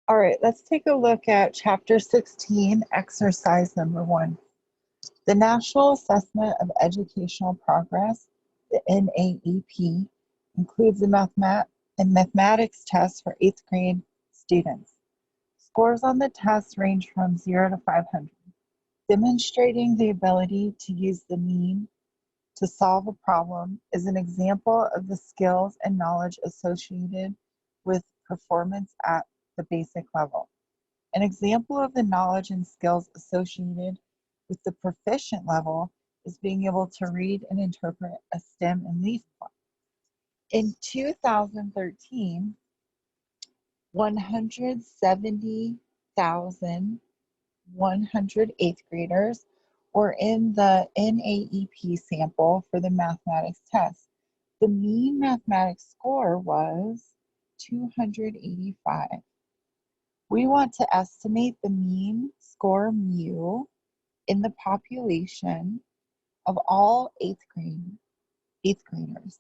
All right, let's take a look at Chapter 16, Exercise number 1. The National Assessment of Educational Progress, the NAEP, includes a mathematics test for 8th grade students. Scores on the test range from 0 to 500. Demonstrating the ability to use the mean to solve a problem is an example of the skills and knowledge associated with performance at the basic level. An example of the knowledge and skills associated with the proficient level is being able to read and interpret a stem and leaf plot. In 2013, 170,100 eighth graders were in the NAEP sample for the mathematics test. The mean mathematics score was 285. We want to estimate the mean score mu in the population of all eighth graders.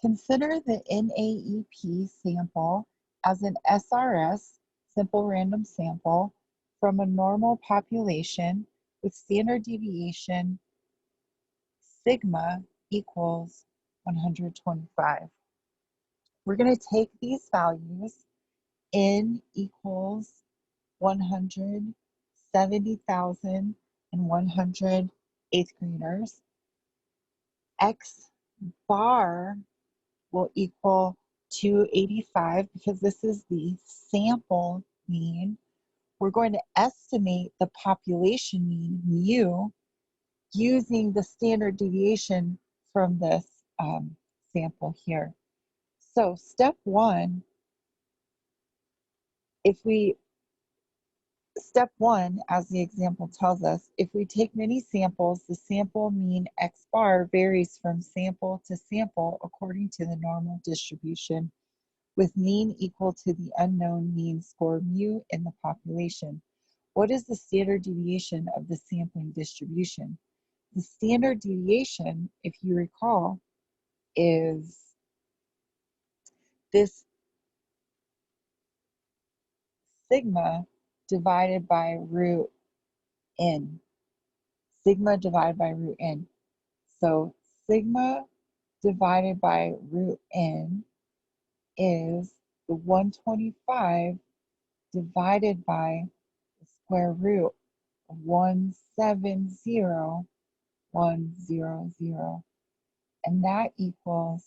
Consider the NAEP sample as an SRS, simple random sample, from a normal population with standard deviation sigma equals 125. We're going to take these values, n equals 170,100 eighth graders. X bar will equal 285 because this is the sample mean. We're going to estimate the population mean, mu, using the standard deviation from this sample here. So step one, Step one, as the example tells us, if we take many samples, the sample mean X bar varies from sample to sample according to the normal distribution, with mean equal to the unknown mean score mu in the population. What is the standard deviation of the sampling distribution? The standard deviation, if you recall, is this sigma divided by root n. Sigma divided by root n. So sigma divided by root n is the 125 divided by the square root of 170,100. And that equals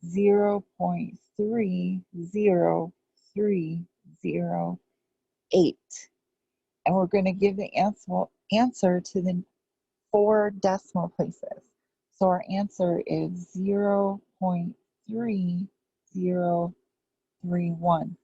0.30308. And we're going to give the answer to the 4 decimal places. So our answer is 0.3031.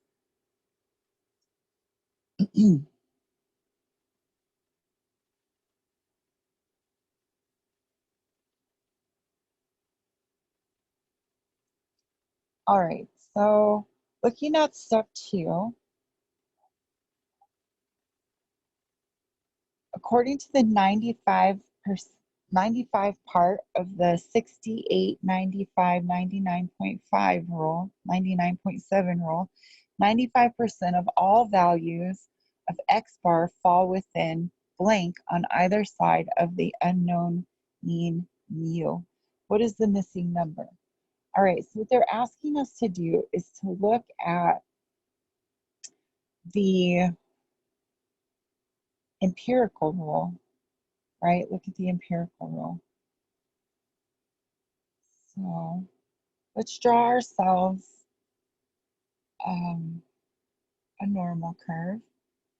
All right, so looking at step 2, according to the 95 part of the 68, 95, 99.5 rule, 99.7 rule, 95% of all values of X bar fall within blank on either side of the unknown mean mu. What is the missing number? All right, so what they're asking us to do is to look at the empirical rule, right? Look at the empirical rule. So let's draw ourselves a normal curve.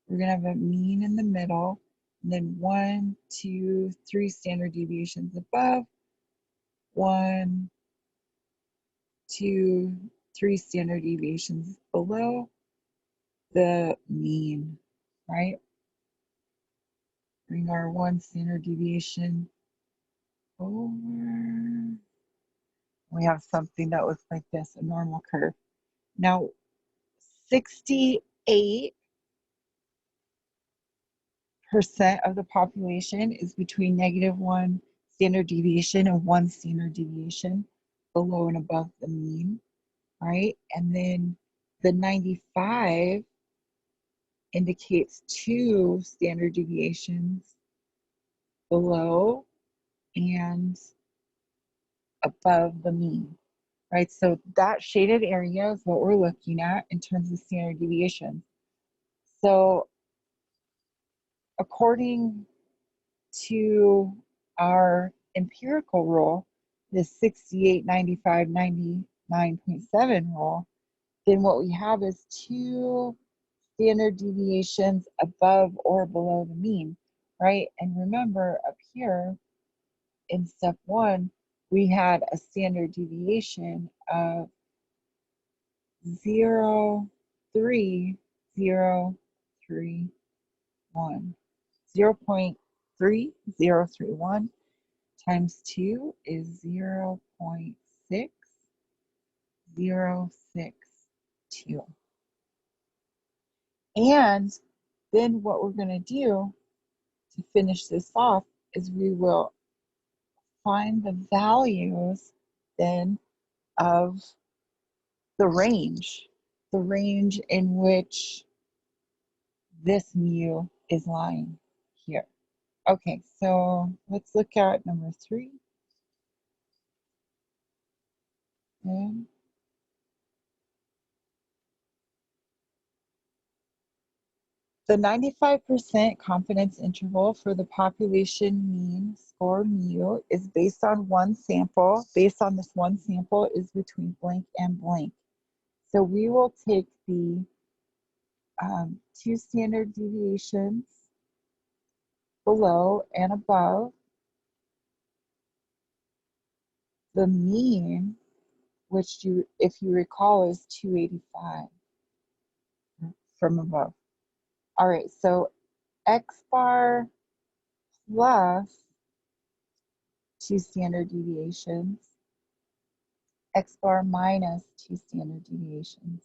We're going to have a mean in the middle, and then 1, 2, 3 standard deviations above, 1, 2, 3 standard deviations below the mean, right? Bring our 1 standard deviation over. We have something that looks like this, a normal curve. Now, 68% of the population is between -1 standard deviation and 1 standard deviation below and above the mean, right? And then the 95 indicates 2 standard deviations below and above the mean, right? So that shaded area is what we're looking at in terms of standard deviation. So according to our empirical rule, the 68, 95, 99.7 rule, then what we have is 2 standard deviations above or below the mean, right? And remember up here in step 1, we had a standard deviation of 0.3031. 0.3031 times 2 is 0.6062. And then what we're going to do to finish this off is we will find the values then of the range in which this mu is lying here. Okay, so let's look at number 3. And the 95% confidence interval for the population mean score mu is based on one sample. Based on this one sample is between blank and blank. So we will take the 2 standard deviations below and above the mean, which if you recall, is 285 from above. All right, so X bar plus 2 standard deviations, X bar minus 2 standard deviations.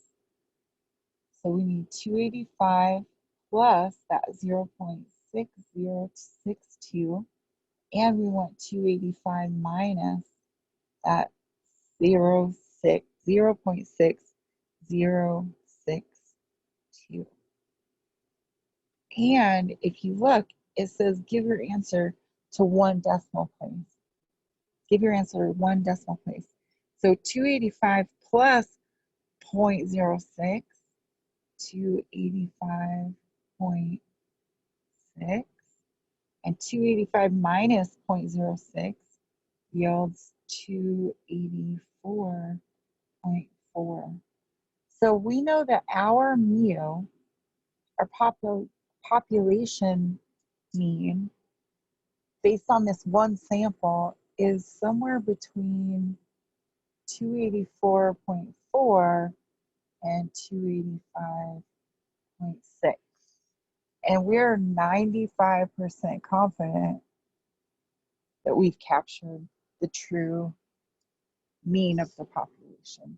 So we need 285 plus that 0.6062, and we want 285 minus that 0.6062. And if you look, it says give your answer to 1 decimal place. Give your answer to 1 decimal place. So 285 plus 0.06, 285.6, and 285 minus 0.06 yields 284.4. So we know that our mu, our population mean, based on this one sample, is somewhere between 284.4 and 285.6. And we're 95% confident that we've captured the true mean of the population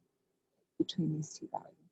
between these 2 values.